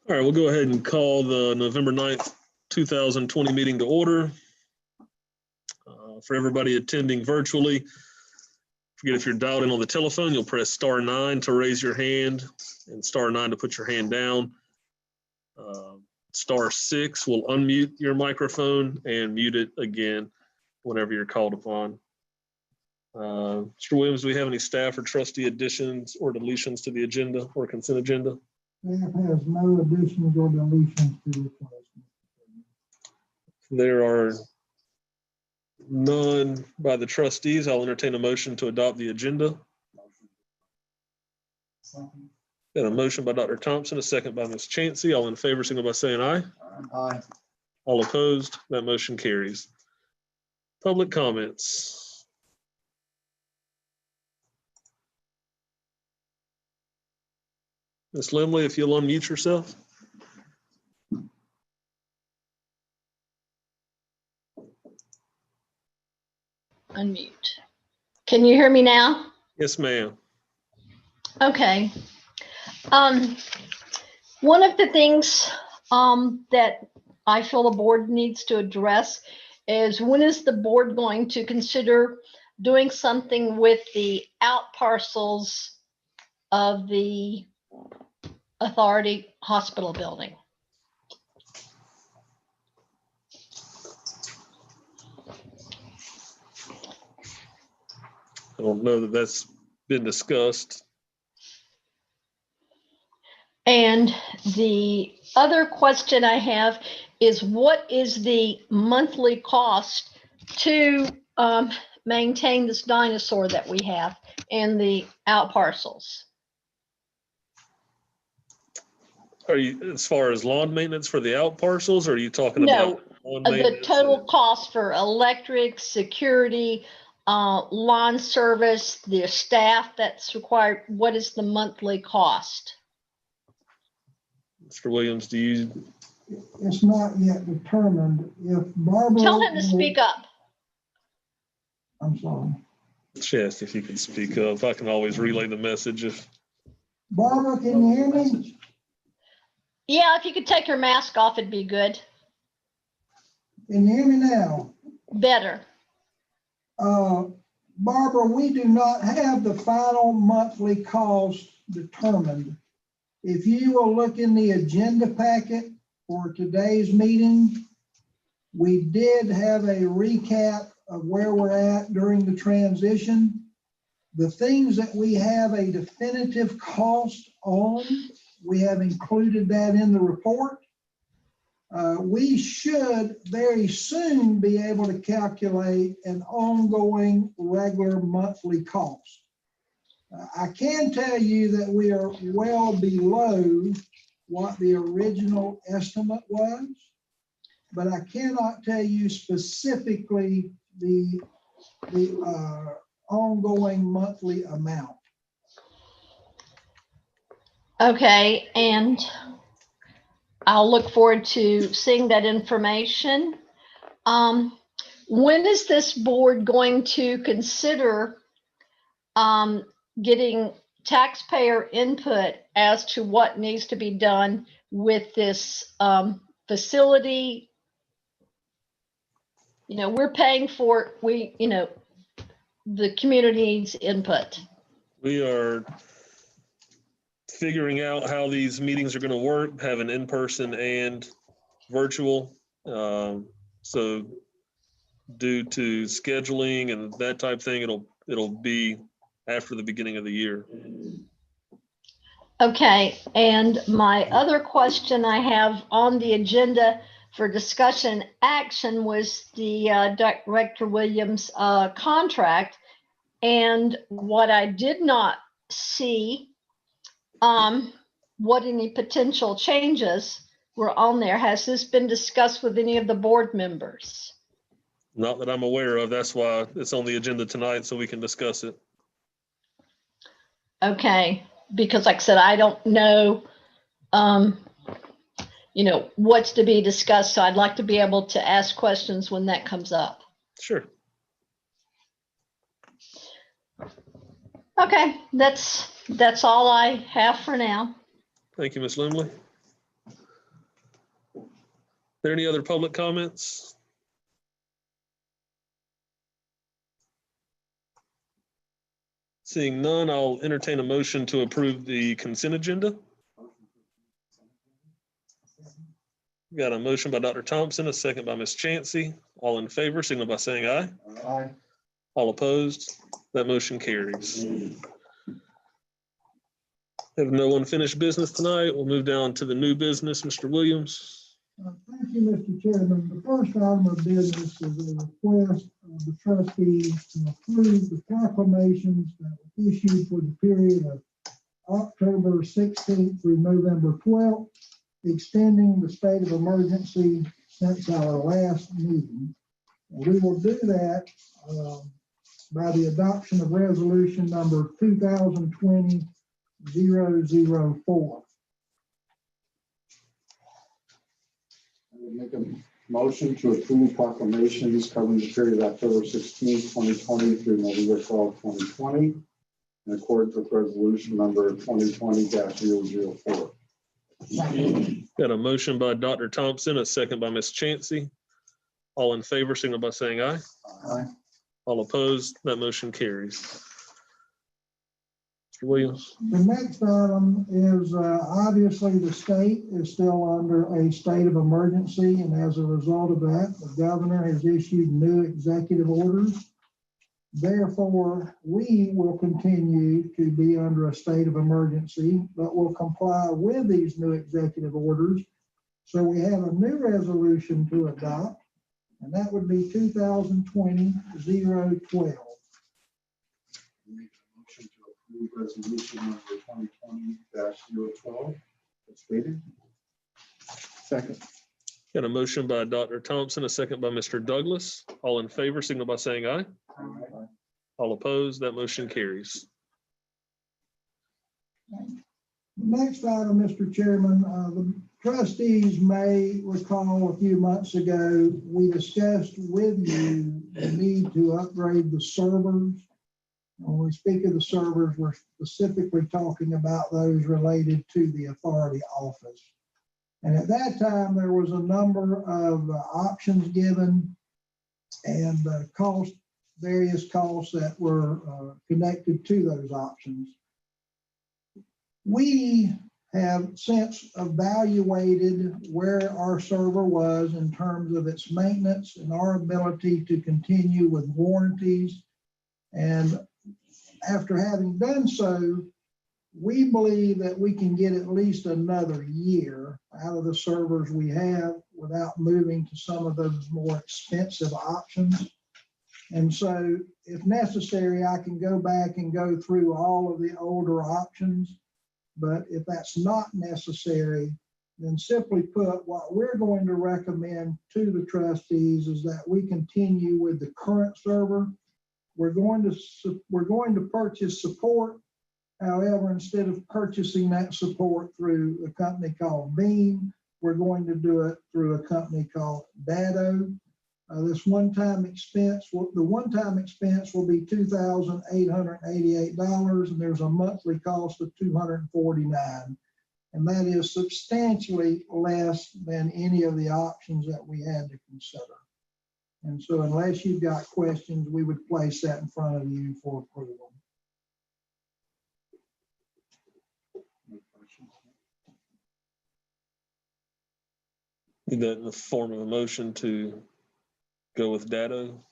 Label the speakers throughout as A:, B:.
A: All right, we'll go ahead and call the November 9th, 2020 meeting to order. For everybody attending virtually, forget if you're dialed in on the telephone, you'll press *9 to raise your hand and *9 to put your hand down. *6 will unmute your microphone and mute it again whenever you're called upon. Mr. Williams, do we have any staff or trustee additions or deletions to the agenda or consent agenda?
B: Staff has no additions or deletions to request.
A: There are none by the trustees. I'll entertain a motion to adopt the agenda. Got a motion by Dr. Thompson, a second by Ms. Chancey. All in favor, signal by saying aye.
B: Aye.
A: All opposed, that motion carries. Public comments. Ms. Lemley, if you'll unmute yourself.
C: Unmute. Can you hear me now?
A: Yes, ma'am.
C: Okay. One of the things that I feel the board needs to address is, when is the board going to consider doing something with the out parcels of the Authority Hospital building?
A: I don't know that that's been discussed.
C: And the other question I have is, what is the monthly cost to maintain this dinosaur that we have and the out parcels?
A: Are you, as far as lawn maintenance for the out parcels, or are you talking about lawn
C: The
A: maintenance
C: total
A: and-
C: cost for electric, security, lawn service, the staff that's required, what is the monthly cost?
A: Mr. Williams, do you?
B: It's not yet determined. If Barbara.
C: Tell him to speak up.
B: I'm sorry.
A: Chest, if you can speak up, I can always relay the message. If
B: Barbara, can you hear me?
C: Yeah, if you could take your mask off, it'd be good.
B: Can you hear me now?
C: Better.
B: Barbara, we do not have the final monthly cost determined. If you will look in the agenda packet for today's meeting, we did have a recap of where we're at during the transition. The things that we have a definitive cost on, we have included that in the report. We should very soon be able to calculate an ongoing regular monthly cost. I can tell you that we are well below what the original estimate was, but I cannot tell you specifically the ongoing monthly amount.
C: Okay, and I'll look forward to seeing that information. When is this board going to consider getting taxpayer input as to what needs to be done with this facility? You know, we're paying for it. The community needs input.
A: we are figuring out how these meetings are going to work, having in-person and virtual. So due to scheduling and that type of thing, it'll be after the beginning of the year.
C: Okay, and my other question I have on the agenda for discussion action was the Director Williams contract. And what I did not see, what any potential changes were on there. Has this been discussed with any of the board members?
A: Not that I'm aware of. That's why it's on the agenda tonight, so we can discuss it.
C: Okay, because like I said, I don't know, what's to be discussed. So I'd like to be able to ask questions when that comes up.
A: Sure.
C: Okay, that's all I have for now.
A: Thank you, Ms. Limley. there any other public comments? Seeing none, I'll entertain a motion to approve the consent agenda. Got a motion by Dr. Thompson, a second by Ms. Chancey. All in favor, signal by saying aye.
B: Aye.
A: All opposed, that motion carries. Have no unfinished business tonight. We'll move down to the new business. Mr. Williams.
B: Thank you, Mr. Chairman. The first item of business is a request of the trustees to approve the proclamations that were issued for the period of October 16th through November 12th, extending the state of emergency since our last meeting. And we will do that by the adoption of resolution number 2020-004.
D: I would make a motion to approve proclamations covering the period of October 16, 2020 through November 12, 2020, in accordance with resolution number 2020-004.
A: Got a motion by Dr. Thompson, a second by Ms. Chancey. All in favor, signal by saying aye.
D: Aye.
A: All opposed, that motion carries. Mr. Williams.
B: The next item is obviously the state is still under a state of emergency, and as a result of that, the governor has issued new executive orders. Therefore, we will continue to be under a state of emergency, but will comply with these new executive orders. So we have a new resolution to adopt, and that would be 2020-012.
D: Motion to approve resolution number 2020-012 as stated. Second.
A: Got a motion by Dr. Thompson, a second by Mr. Douglas. All in favor, signal by saying aye.
D: Aye.
A: All opposed, that motion carries.
B: The next item, Mr. Chairman, the trustees may recall a few months ago, we discussed with you the need to upgrade the servers. When we speak of the servers, we're specifically talking about those related to the authority office. And at that time, there was a number of options given and various costs that were connected to those options. We have since evaluated where our server was in terms of its maintenance and our ability to continue with warranties. And after having done so, we believe that we can get at least another year out of the servers we have without moving to some of those more expensive options. And so if necessary, I can go back and go through all of the older options. But if that's not necessary, then simply put, what we're going to recommend to the trustees is that we continue with the current server. We're going to purchase support. However, instead of purchasing that support through a company called Beam, we're going to do it through a company called Dado. This one-time expense, the one-time expense will be $2,888, and there's a monthly cost of $249. And that is substantially less than any of the options that we had to consider. And so unless you've got questions, we would place that in front of you for approval.
A: Need that in the form of a motion to go with Dado.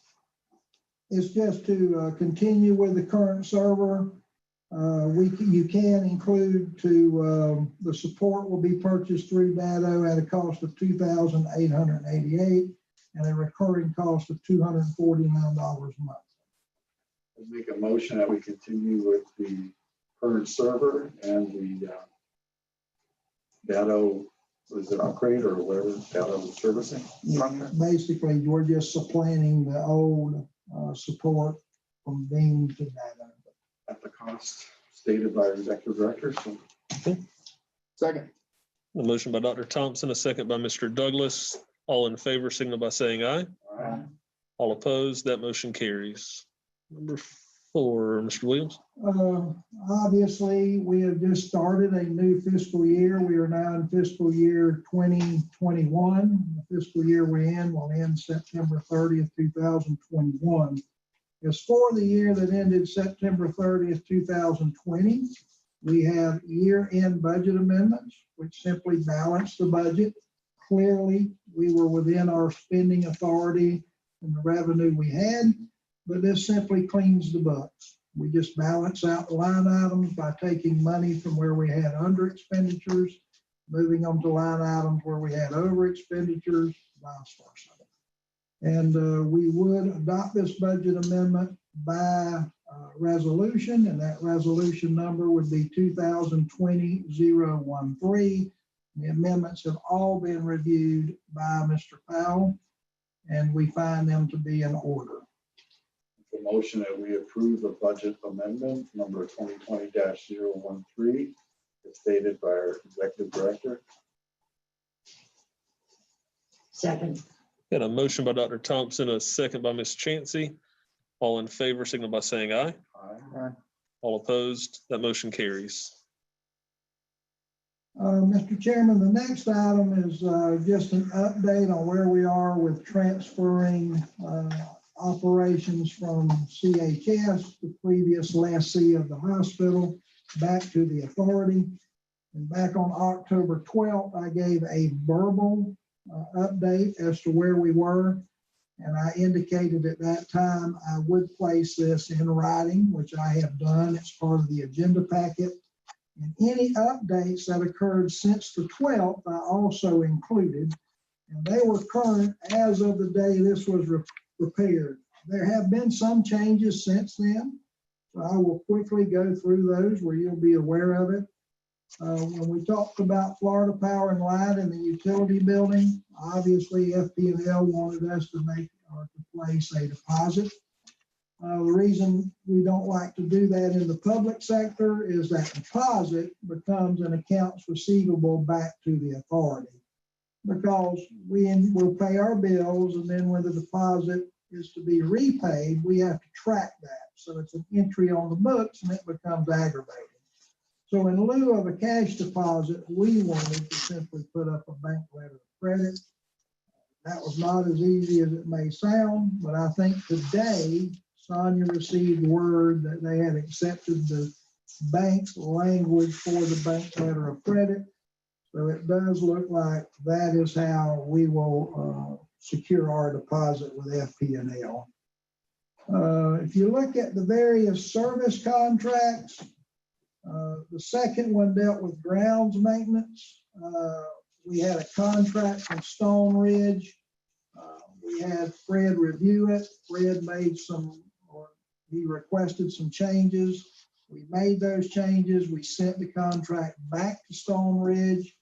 B: It's just to continue with the current server. You can include the support will be purchased through Dado at a cost of $2,888 and a recurring cost of $249 a month.
D: I'll make a motion that we continue with the current server and the Dado, was it upgrade or whatever, Dado servicing?
B: Basically, we're just supplanting the old support from Beam to Dado.
D: At the cost stated by our executive director. So.
A: Okay.
D: Second.
A: A motion by Dr. Thompson, a second by Mr. Douglas. All in favor, signal by saying aye.
D: Aye.
A: All opposed, that motion carries. Number for Mr. Williams.
B: Obviously, we have just started a new fiscal year. We are now in fiscal year 2021. The fiscal year we're in will end September 30th, 2021. As for the year that ended September 30th, 2020, we have year-end budget amendments, which simply balance the budget. Clearly, we were within our spending authority and the revenue we had, but this simply cleans the books. We just balance out the line items by taking money from where we had under expenditures, moving them to line items where we had over expenditures, vice versa. And we would adopt this budget amendment by resolution, and that resolution number would be 2020-013. The amendments have all been reviewed by Mr. Powell, and we find them to be in order.
D: The motion that we approve the budget amendment number 2020-013 is stated by our executive director.
E: Second.
A: Got a motion by Dr. Thompson, a second by Ms. Chancey. All in favor, signal by saying aye.
D: Aye.
A: All opposed, that motion carries.
B: Mr. Chairman, the next item is just an update on where we are with transferring operations from CHS, the previous lessee of the hospital, back to the authority. And back on October 12th, I gave a verbal update as to where we were. And I indicated at that time I would place this in writing, which I have done. It's part of the agenda packet. And any updates that occurred since the 12th, I also included. And they were current as of the day this was prepared. There have been some changes since then. So I will quickly go through those where you'll be aware of it. When we talked about Florida Power and Light in the utility building, obviously FP&L wanted us to make or to place a deposit. The reason we don't like to do that in the public sector is that deposit becomes an accounts receivable back to the authority, because we will pay our bills, and then when the deposit is to be repaid, we have to track that. So it's an entry on the books and it becomes aggravating. So in lieu of a cash deposit, we wanted to simply put up a bank letter of credit. That was not as easy as it may sound, but I think today Sonia received word that they had accepted the bank's language for the bank letter of credit. So it does look like that is how we will secure our deposit with FP&L. If you look at the various service contracts, the second one dealt with grounds maintenance. We had a contract from Stone Ridge. We had Fred review it. Fred made he requested some changes. We made those changes. We sent the contract back to Stone Ridge.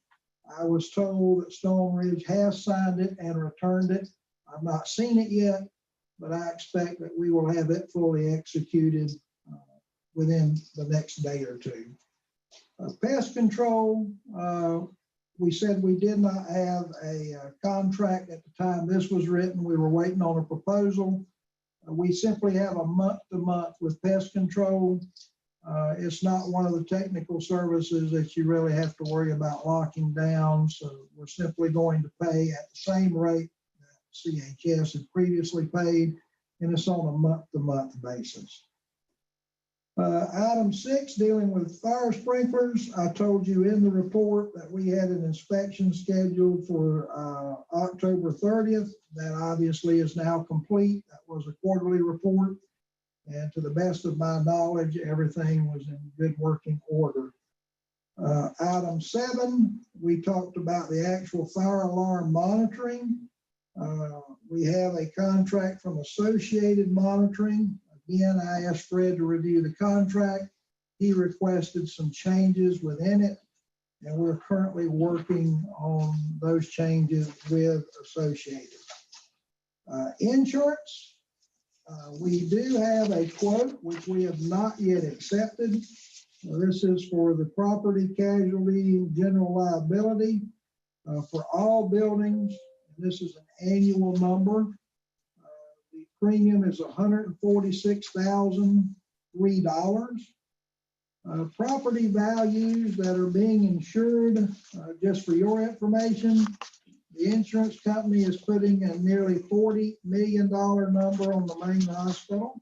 B: I was told that Stone Ridge has signed it and returned it. I've not seen it yet, but I expect that we will have it fully executed within the next day or two. Pest Control, we said we did not have a contract at the time this was written. We were waiting on a proposal. We simply have a month-to-month with Pest Control. It's not one of the technical services that you really have to worry about locking down. So we're simply going to pay at the same rate that CHS had previously paid, and it's on a month-to-month basis. Item 6, dealing with fire sprinklers. I told you in the report that we had an inspection scheduled for October 30th. That obviously is now complete. That was a quarterly report. And to the best of my knowledge, everything was in good working order. Item 7, we talked about the actual fire alarm monitoring. We have a contract from Associated Monitoring. Again, I asked Fred to review the contract. He requested some changes within it, and we're currently working on those changes with Associated. Insurance, we do have a quote which we have not yet accepted. This is for the property casualty general liability for all buildings. This is an annual number. The premium is $146,000. Property values that are being insured, just for your information, the insurance company is putting a nearly $40 million number on the main hospital.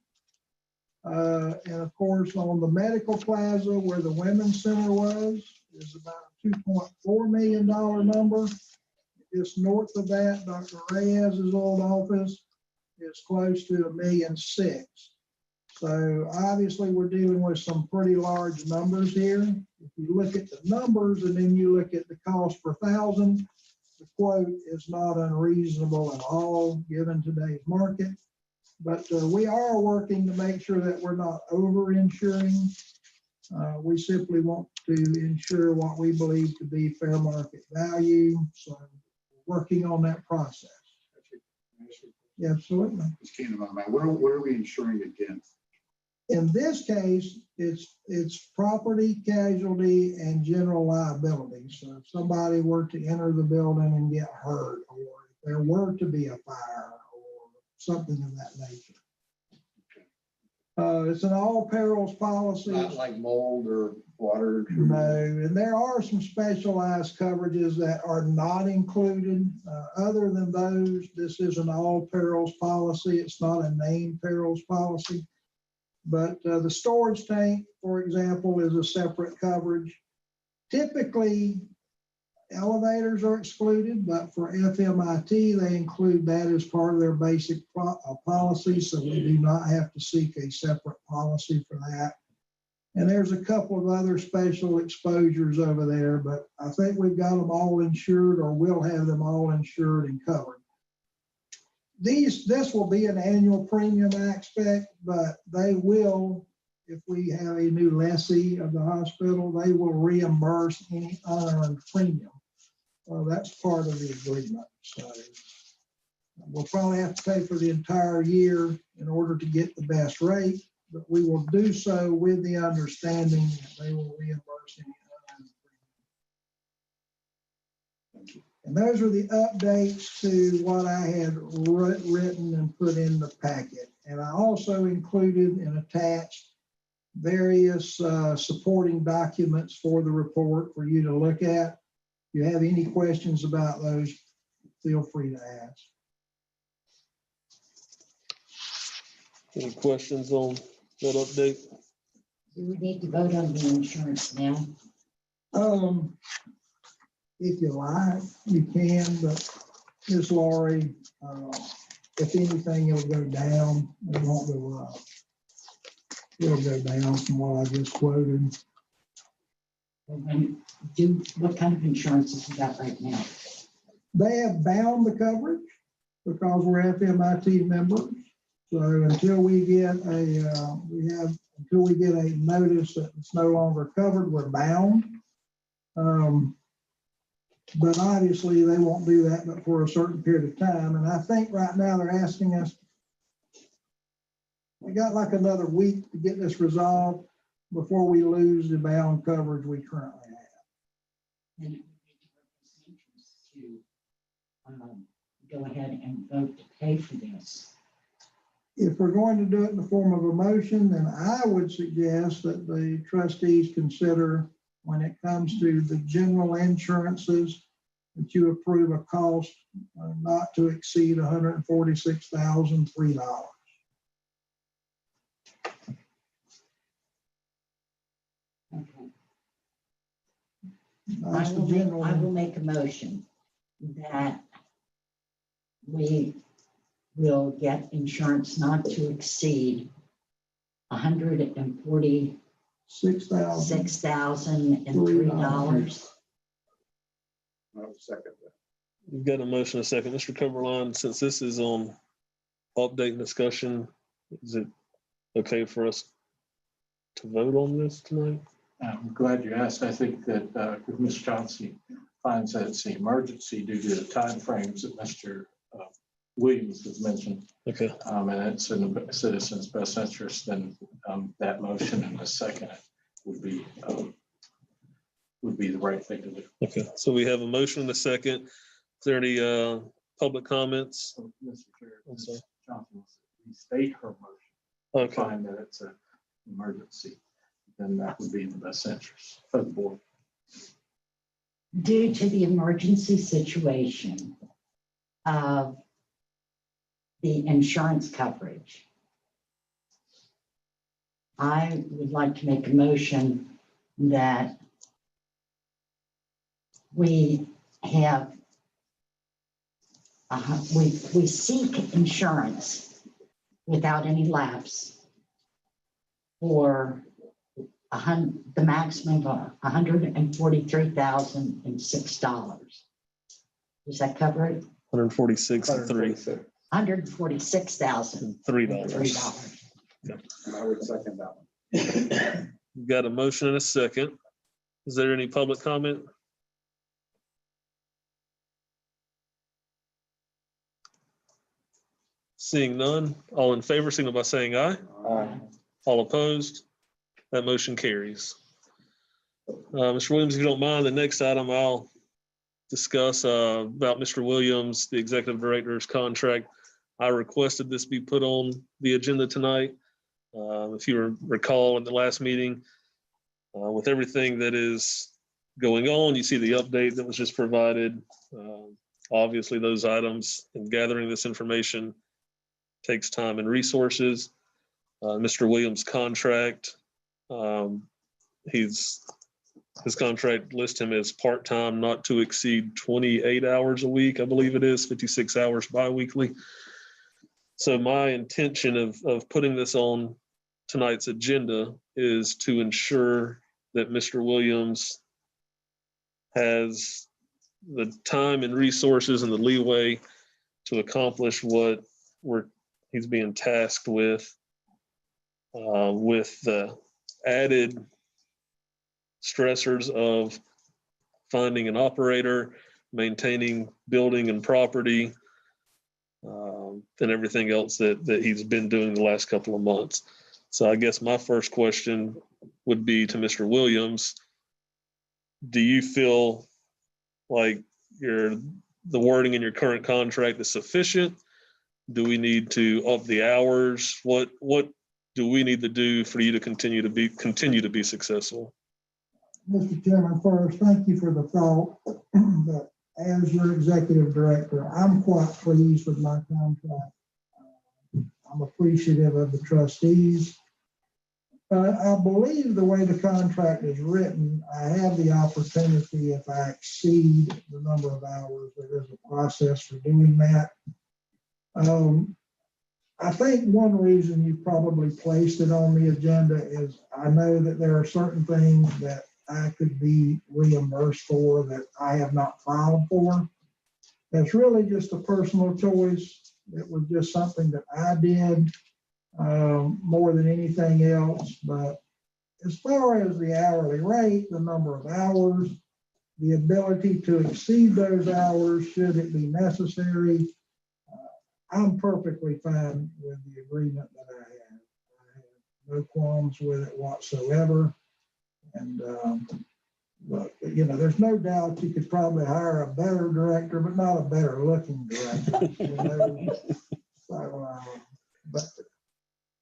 B: And of course, on the medical plaza where the women's center was, is about a $2.4 million number. Just north of that, Dr. Reyes's old office is close to $1.6 million. So obviously we're dealing with some pretty large numbers here. If you look at the numbers and then you look at the cost per thousand, the quote is not unreasonable at all given today's market. But we are working to make sure that we're not over-insuring. We simply want to insure what we believe to be fair market value. So we're working on that process. Yeah, absolutely.
D: This came to my mind. What are we insuring against?
B: In this case, it's property, casualty, and general liability. So if somebody were to enter the building and get hurt, or if there were to be a fire, or something of that nature. It's an all perils policy.
D: Not like mold or water.
B: No, and there are some specialized coverages that are not included. Other than those, this is an all perils policy. It's not a named perils policy. But the storage tank, for example, is a separate coverage. Typically, elevators are excluded, but for FMIT, they include that as part of their basic policy, so we do not have to seek a separate policy for that. And there's a couple of other special exposures over there, but I think we've got them all insured, or will have them all insured and covered. This will be an annual premium, I expect, but they will, if we have a new lessee of the hospital, they will reimburse any unearned premium. Well, that's part of the agreement. So we'll probably have to pay for the entire year in order to get the best rate, but we will do so with the understanding that they will reimburse any unearned premium. And those are the updates to what I had written and put in the packet. And I also included and attached various supporting documents for the report for you to look at. If you have any questions about those, feel free to ask.
A: Any questions on that update?
E: Do we need to vote on the insurance now?
B: If you like, you can, but Ms. Laurie, if anything, it'll go down. It won't go up. It'll go down from what I just quoted.
E: What kind of insurance have you got right now?
B: They have bound the coverage because we're FMIT members. So until we get a notice that it's no longer covered, we're bound. But obviously they won't do that but for a certain period of time. And I think right now they're asking us, we got like another week to get this resolved before we lose the bound coverage we currently have.
E: And it would be to go ahead and vote to pay for this.
B: If we're going to do it in the form of a motion, then I would suggest that the trustees consider, when it comes to the general insurances, that you approve a cost not to exceed $146,003.
E: Okay.
B: That's the general.
E: I will make a motion that we will get insurance not to exceed $146,003.
D: I would second that.
A: We've got a motion, a second. Mr. Coverline, since this is on update and discussion, is it okay for us to vote on this tonight?
F: I'm glad you asked. I think that if Ms. Chauncey finds that it's an emergency due to the timeframes that Mr. Williams has mentioned,
A: Okay.
F: And it's in the citizen's best interest, then that motion and the second would be the right thing to do.
A: Okay. So we have a motion and a second. Is there any public comments?
F: So, Mr. Chair,
A: I'm sorry.
F: Ms. Chauncey wants to restate her motion.
A: Okay.
F: Find that it's an emergency, then that would be in the best interest of the board.
E: Due to the emergency situation of the insurance coverage, I would like to make a motion that we have, we seek insurance without any lapse for the maximum of $143,006. Does that cover it?
A: 146.3.
E: $146,003.
D: And I would second that one.
A: We've got a motion and a second. Is there any public comment? Seeing none, all in favor, signal by saying aye. All opposed? That motion carries. Mr. Williams, if you don't mind, the next item I'll discuss about Mr. Williams, the executive director's contract. I requested this be put on the agenda tonight. If you recall in the last meeting, with everything that is going on, you see the update that was just provided. Obviously, those items and gathering this information takes time and resources. Mr. Williams' contract, his contract lists him as part-time, not to exceed 28 hours a week, I believe it is, 56 hours bi-weekly. So my intention of putting this on tonight's agenda is to ensure that Mr. Williams has the time and resources and the leeway to accomplish what he's being tasked with the added stressors of finding an operator, maintaining building and property, and everything else that he's been doing the last couple of months. So I guess my first question would be to Mr. Williams. Do you feel like the wording in your current contract is sufficient? Do we need to up the hours? What do we need to do for you to continue to be successful?
B: Mr. Chairman, first, thank you for the thought that as your executive director, I'm quite pleased with my contract. I'm appreciative of the trustees. I believe the way the contract is written, I have the opportunity, if I exceed the number of hours, there is a process for doing that. I think one reason you probably placed it on the agenda is I know that there are certain things that I could be reimbursed for that I have not filed for. It's really just a personal choice. It was just something that I did more than anything else. But as far as the hourly rate, the number of hours, the ability to exceed those hours should it be necessary, I'm perfectly fine with the agreement that I have. I have no qualms with it whatsoever. And, but, you know, there's no doubt you could probably hire a better director, but not a better looking director. You know? So, but.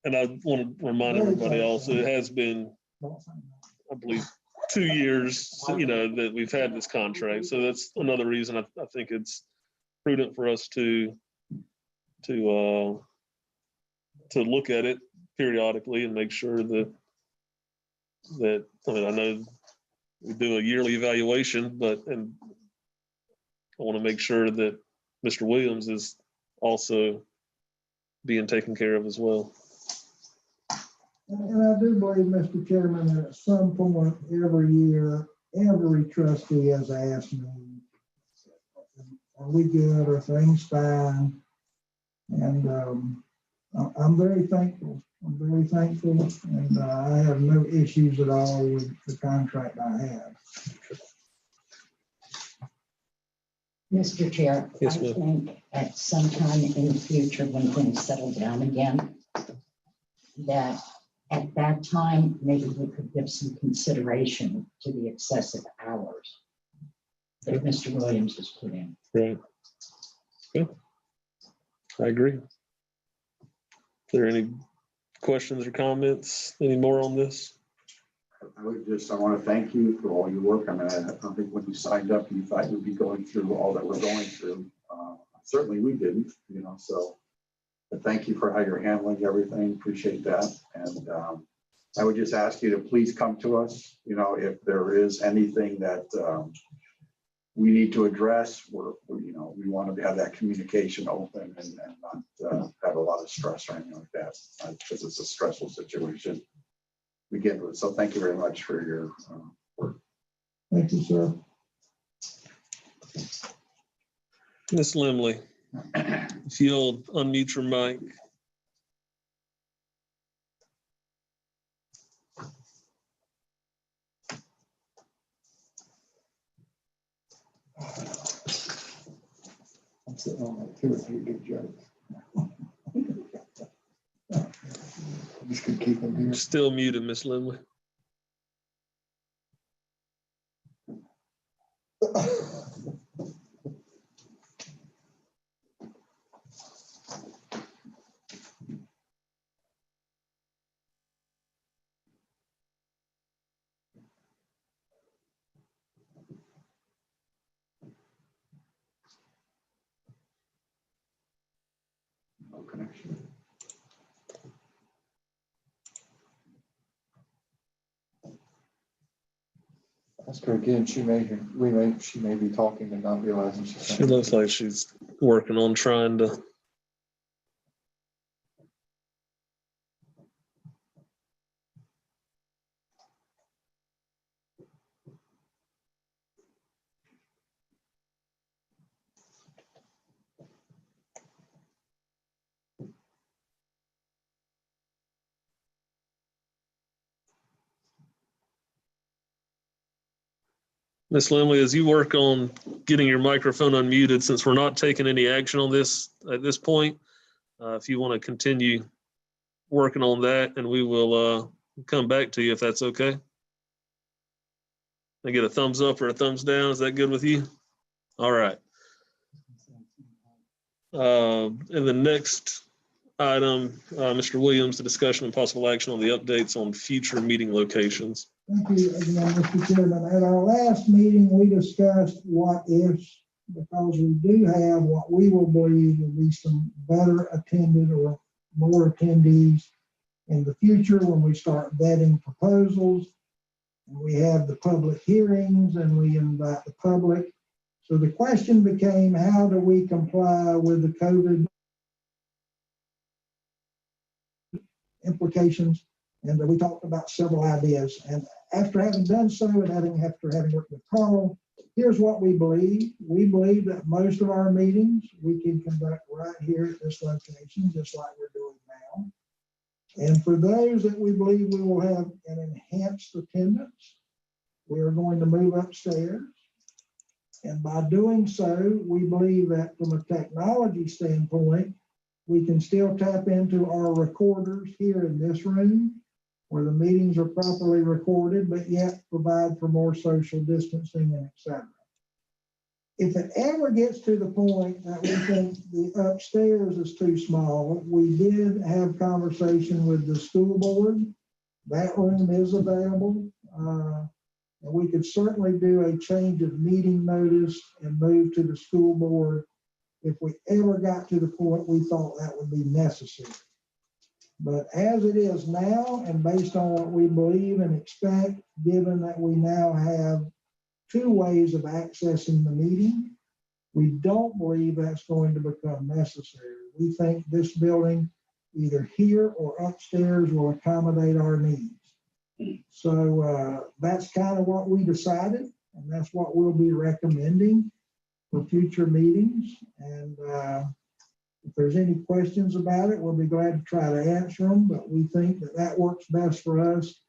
A: And I want to remind everybody also, it has been, I believe, 2 years, that we've had this contract. So that's another reason I think it's prudent for us to look at it periodically and make sure that I know we do a yearly evaluation, but I want to make sure that Mr. Williams is also being taken care of as well.
B: And I do believe, Mr. Chairman, that at some point every year, every trustee has asked me, are we good? Are things fine? And I'm very thankful. And I have no issues at all with the contract I have.
E: Mr. Chair,
A: Yes,
E: I
A: ma'am.
E: think at some time in the future, when things settle down again, that at that time, maybe we could give some consideration to the excessive hours that Mr. Williams has put in.
A: Right. Yeah. I agree. Is there any questions or comments? Any more on this?
D: I want to thank you for all your work. I mean, I don't think when you signed up, you thought you'd be going through all that we're going through. Certainly we didn't, so, but thank you for how you're handling everything. Appreciate that. And I would just ask you to please come to us, if there is anything that we need to address. We want to have that communication open and not have a lot of stress or anything like that, because it's a stressful situation. Begin with. So thank you very much for your work.
B: Thank you, sir.
A: Ms. Limley, if you'll unmute your mic.
G: I'm sitting on like 2 or 3 good jokes. I'm just gonna keep them here.
A: Still muted, Ms. Limley.
D: No connection.
G: Ask her again. She may be talking and not realizing she's
A: She
G: saying.
A: looks like she's working on trying to. Ms. Limley, as you work on getting your microphone unmuted, since we're not taking any action on this at this point, if you want to continue working on that, and we will come back to you if that's okay. I get a thumbs up or a thumbs down. Is that good with you? All right. And the next item, Mr. Williams, the discussion and possible action on the updates on future meeting locations.
B: Thank you again, Mr. Chairman. At our last meeting, we discussed what ifs, because we do have what we will believe will be some better attended or more attendees in the future when we start vetting proposals. And we have the public hearings and we invite the public. So the question became, how do we comply with the COVID implications? And we talked about several ideas. And after having done so, and after having worked with Carl, here's what we believe. We believe that most of our meetings we can conduct right here at this location, just like we're doing now. And for those that we believe we will have an enhanced attendance, we are going to move upstairs. And by doing so, we believe that from a technology standpoint, we can still tap into our recorders here in this room, where the meetings are properly recorded, but yet provide for more social distancing and et cetera. If it ever gets to the point that we think the upstairs is too small, we did have conversation with the school board. That room is available. And we could certainly do a change of meeting notice and move to the school board if we ever got to the point we thought that would be necessary. But as it is now, and based on what we believe and expect, given that we now have 2 ways of accessing the meeting, we don't believe that's going to become necessary. We think this building, either here or upstairs, will accommodate our needs. So that's kind of what we decided, and that's what we'll be recommending for future meetings. And if there's any questions about it, we'll be glad to try to answer them, but we think that that works best for us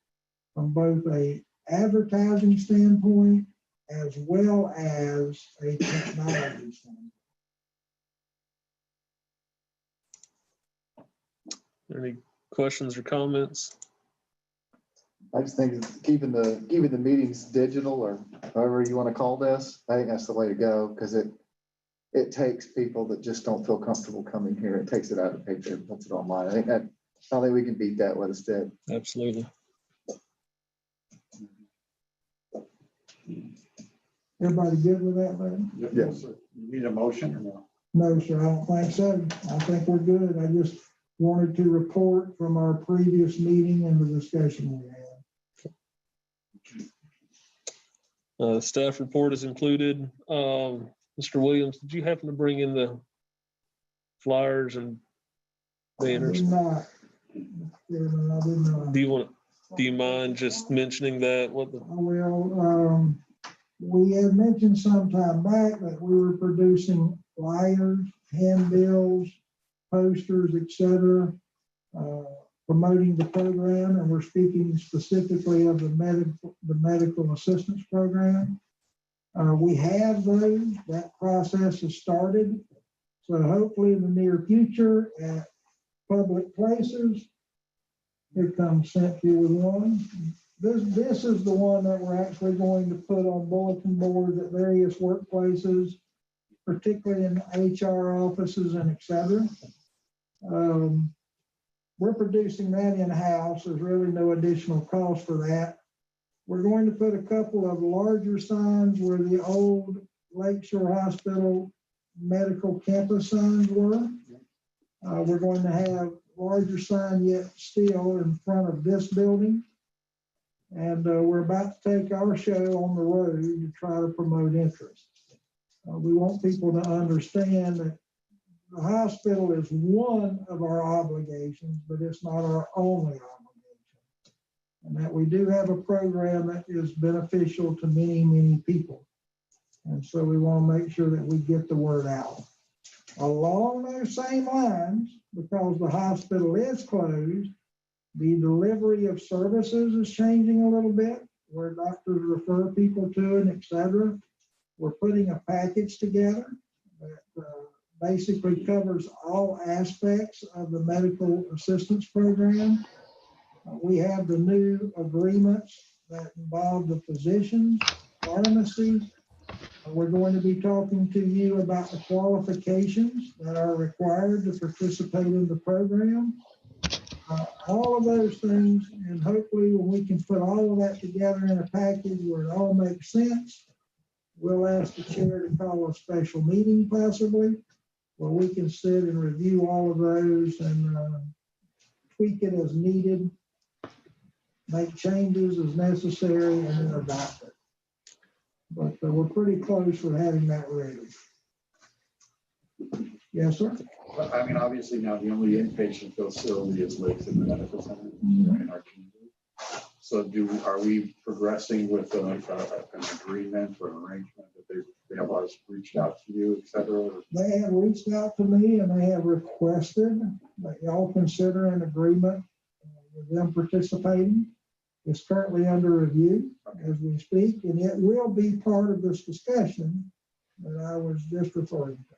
B: from both a advertising standpoint as well as a technology standpoint.
A: Any questions or comments?
G: I just think keeping the meetings digital, or however you want to call this, I think that's the way to go, because it takes people that just don't feel comfortable coming here. It takes it out of the picture, puts it online. I think I don't think we can beat that with a stick.
A: Absolutely.
B: Everybody good with that, Larry?
G: Yes.
D: You need a motion or no?
B: No, sir, I don't think so. I think we're good. I just wanted to report from our previous meeting and the discussion we had.
A: Staff report is included. Mr. Williams, did you happen to bring in the flyers and
B: I
A: banners?
B: did not. Chairman, I did not.
A: Do you mind just mentioning that?
B: Well, we had mentioned some time back that we were producing flyers, handbills, posters, etc., promoting the program, and we're speaking specifically of the medical assistance program. We have those. That process has started. So hopefully in the near future at public places, here comes Cynthia with one. This is the one that we're actually going to put on bulletin boards at various workplaces, particularly in HR offices and et cetera. We're producing that in-house. There's really no additional cost for that. We're going to put a couple of larger signs where the old Lakeshore Hospital medical campus signs were. We're going to have larger sign yet still in front of this building. And we're about to take our show on the road to try to promote interest. We want people to understand that the hospital is one of our obligations, but it's not our only obligation. And that we do have a program that is beneficial to many, many people. And so we want to make sure that we get the word out. Along those same lines, because the hospital is closed, the delivery of services is changing a little bit, where doctors refer people to it, et cetera. We're putting a package together that basically covers all aspects of the medical assistance program. We have the new agreements that involve the physicians, pharmacy. We're going to be talking to you about the qualifications that are required to participate in the program. All of those things, and hopefully when we can put all of that together in a package where it all makes sense, we'll ask the chair to call a special meeting possibly, where we can sit and review all of those and tweak it as needed, make changes as necessary, and then adopt it. But we're pretty close for having that ready. Yes, sir.
D: I mean, obviously now the only inpatient facility is Lakeland Medical Center in our community. So are we progressing with an agreement or an arrangement that they have us reached out to you, et cetera?
B: They have reached out to me and they have requested that y'all consider an agreement with them participating. It's currently under review as we speak, and it will be part of this discussion that I was just referring to.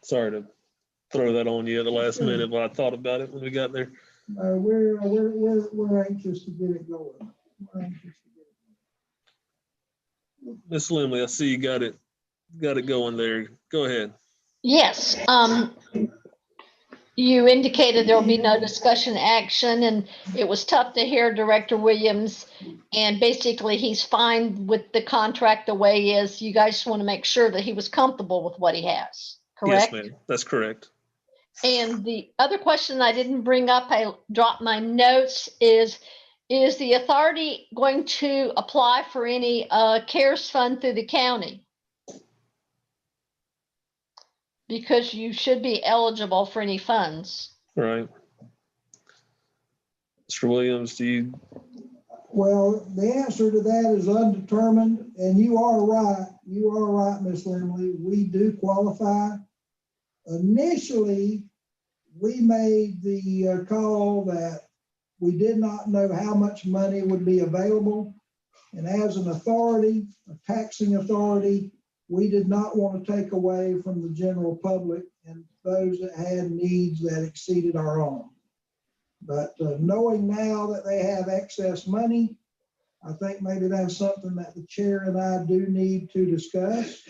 A: Sorry to throw that on you at the last minute, but I thought about it when we got there.
B: We're anxious to get it going.
A: Miss Limley, I see you got it going there. Go ahead.
C: Yes, you indicated there will be no discussion action, and it was tough to hear Director Williams. And basically, he's fine with the contract the way he is. You guys just want to make sure that he was comfortable with what he has, correct?
A: Yes, ma'am. That's correct.
C: And the other question I didn't bring up, I dropped my notes, is the authority going to apply for any CARES fund through the county? Because you should be eligible for any funds.
A: Right. Mr. Williams, do you?
B: Well, the answer to that is undetermined, and you are right. You are right, Ms. Limley. We do qualify. Initially, we made the call that we did not know how much money would be available. And as an authority, a taxing authority, we did not want to take away from the general public and those that had needs that exceeded our own. But knowing now that they have excess money, I think maybe that's something that the chair and I do need to discuss,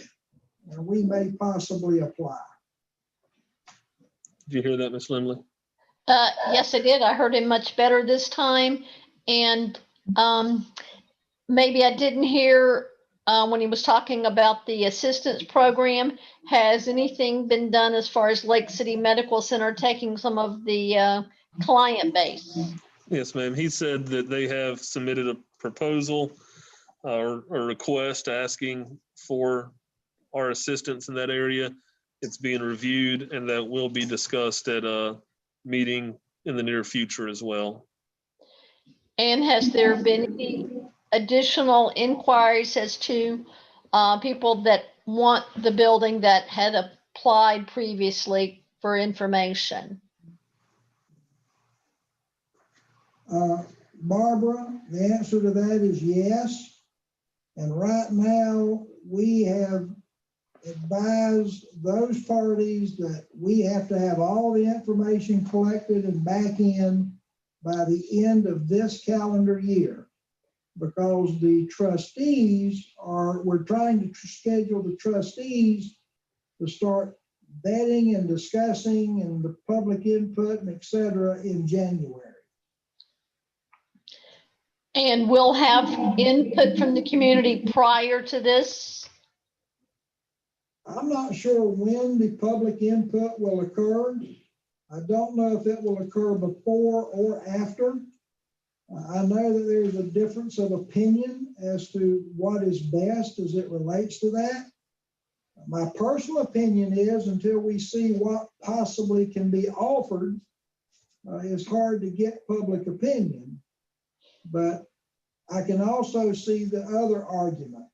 B: and we may possibly apply.
A: Did you hear that, Ms. Limley?
C: Yes, I did. I heard him much better this time. And maybe I didn't hear when he was talking about the assistance program. Has anything been done as far as Lake City Medical Center taking some of the client base?
A: Yes, ma'am. He said that they have submitted a proposal or a request asking for our assistance in that area. It's being reviewed and that will be discussed at a meeting in the near future as well.
C: And has there been any additional inquiries as to people that want the building that had applied previously for information?
B: Barbara, the answer to that is yes. And right now, we have advised those parties that we have to have all the information collected and back in by the end of this calendar year. Because the trustees we're trying to schedule the trustees to start vetting and discussing and the public input and et cetera in January.
C: And we'll have input from the community prior to this?
B: I'm not sure when the public input will occur. I don't know if it will occur before or after. I know that there's a difference of opinion as to what is best as it relates to that. My personal opinion is until we see what possibly can be offered, it's hard to get public opinion. But I can also see the other argument.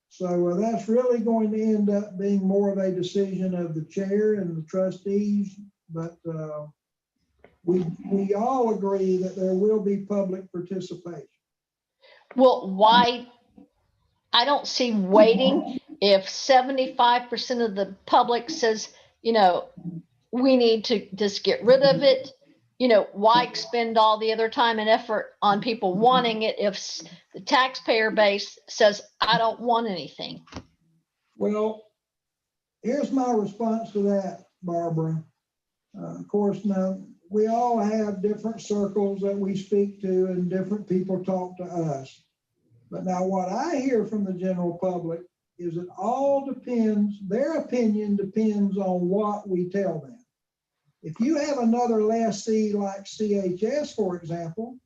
B: So that's really going to end up being more of a decision of the chair and the trustees. But we all agree that there will be public participation.
C: Well, why? I don't see waiting. If 75% of the public says, you know, we need to just get rid of it, you know, why expend all the other time and effort on people wanting it if the taxpayer base says, I don't want anything?
B: Well, here's my response to that, Barbara. Of course, now we all have different circles that we speak to and different people talk to us. But now what I hear from the general public is it all depends, their opinion depends on what we tell them. If you have another lessee like CHS, for example,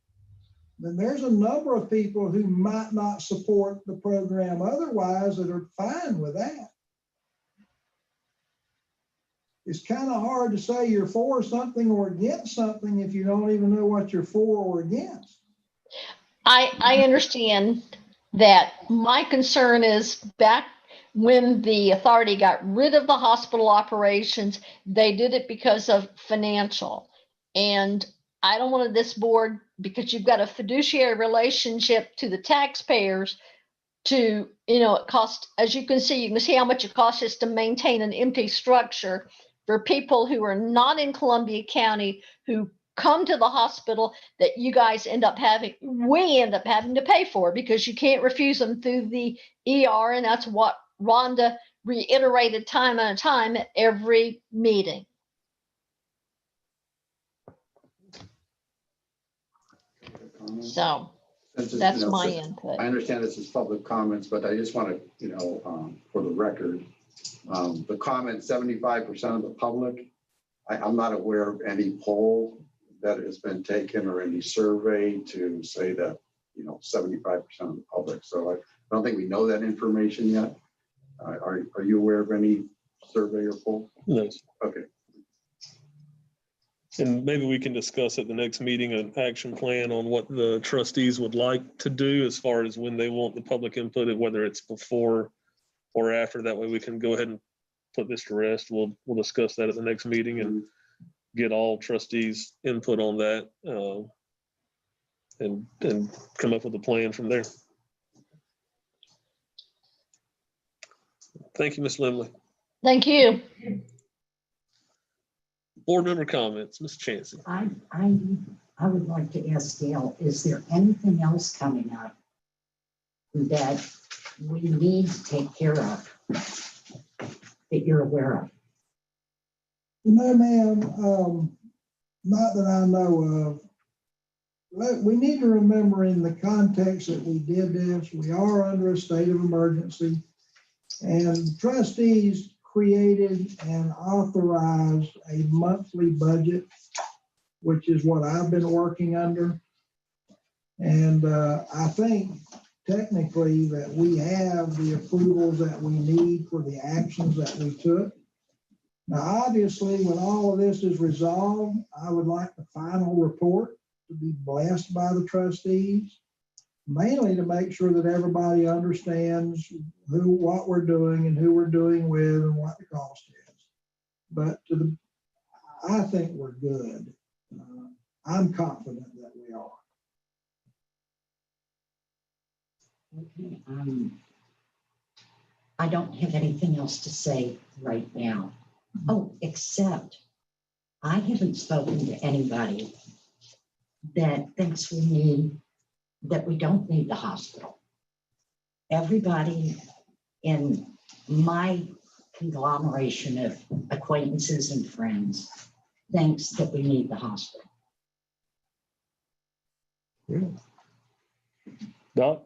B: then there's a number of people who might not support the program otherwise that are fine with that. It's kind of hard to say you're for something or against something if you don't even know what you're for or against.
C: I understand that. My concern is back when the authority got rid of the hospital operations, they did it because of financial. And I don't want this board, because you've got a fiduciary relationship to the taxpayers to, you know, it costs, as you can see how much it costs us to maintain an empty structure for people who are not in Columbia County, who come to the hospital, that you guys we end up having to pay for, because you can't refuse them through the ER. And that's what Rhonda reiterated time and time at every meeting. So that's my input.
D: I understand this is public comments, but I just want to, you know, for the record, the comment 75% of the public, I'm not aware of any poll that has been taken or any survey to say that, you know, 75% of the public. So I don't think we know that information yet. Are you aware of any survey or poll?
A: No.
D: Okay.
A: And maybe we can discuss at the next meeting an action plan on what the trustees would like to do as far as when they want the public input, and whether it's before or after. That way we can go ahead and put this to rest. We'll discuss that at the next meeting and get all trustees' input on that, and come up with a plan from there. Thank you, Ms. Limley.
C: Thank you.
A: Board member comments, Ms. Chancey.
E: I would like to ask Dale, is there anything else coming up that we need to take care of that you're aware of?
B: Ma'am, not that I know of. We need to remember in the context that we did this, we are under a state of emergency. And trustees created and authorized a monthly budget, which is what I've been working under. And I think technically that we have the approvals that we need for the actions that we took. Now, obviously, when all of this is resolved, I would like the final report to be blessed by the trustees, mainly to make sure that everybody understands what we're doing and who we're doing with and what the cost is. But I think we're good. I'm confident that we are.
E: Okay, I don't have anything else to say right now. Oh, except I haven't spoken to anybody that thinks that we don't need the hospital. Everybody in my conglomeration of acquaintances and friends thinks that we need the hospital.
A: Doc?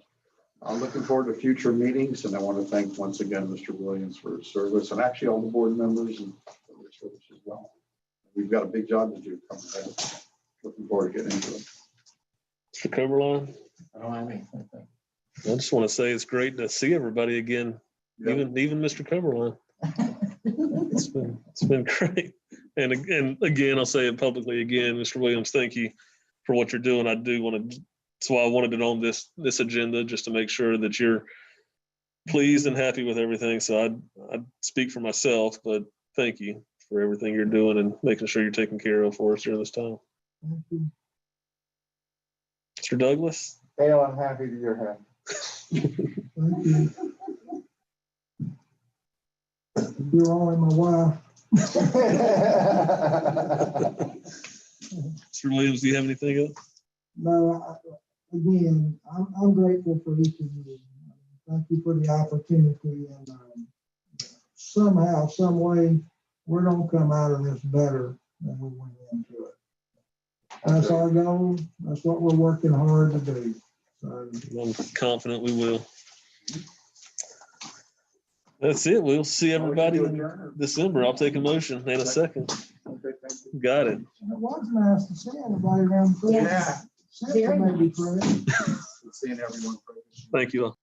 D: I'm looking forward to future meetings, and I want to thank once again Mr. Williams for his service, and actually all the board members and for their service as well. We've got a big job to do coming ahead. Looking forward to getting into it.
A: Mr. Coverline?
F: I don't have anything.
A: I just want to say it's great to see everybody again, even Mr. Coverline. It's been great. And again, I'll say it publicly again, Mr. Williams, thank you for what you're doing. I do want to, that's why I wanted it on this agenda, just to make sure that you're pleased and happy with everything. So I'd speak for myself, but thank you for everything you're doing and making sure you're taking care of for us during this time.
B: Thank you.
A: Mr. Douglas?
G: Dale, I'm happy that you're happy.
B: Thank you. You're only my wife.
A: Mr. Williams, do you have anything else?
B: No, again, I'm grateful for each of you. Thank you for the opportunity, and somehow, some way, we're gonna come out of this better than we went into it. That's our goal. That's what we're working hard to do. So,
A: I'm confident we will. That's it. We'll see everybody in December. I'll take a motion in a second.
D: Okay, thank you.
A: Got it.
B: it was nice to see everybody around.
E: Yes.
B: Except for maybe Fred.
D: Seeing everyone.
A: Thank you all.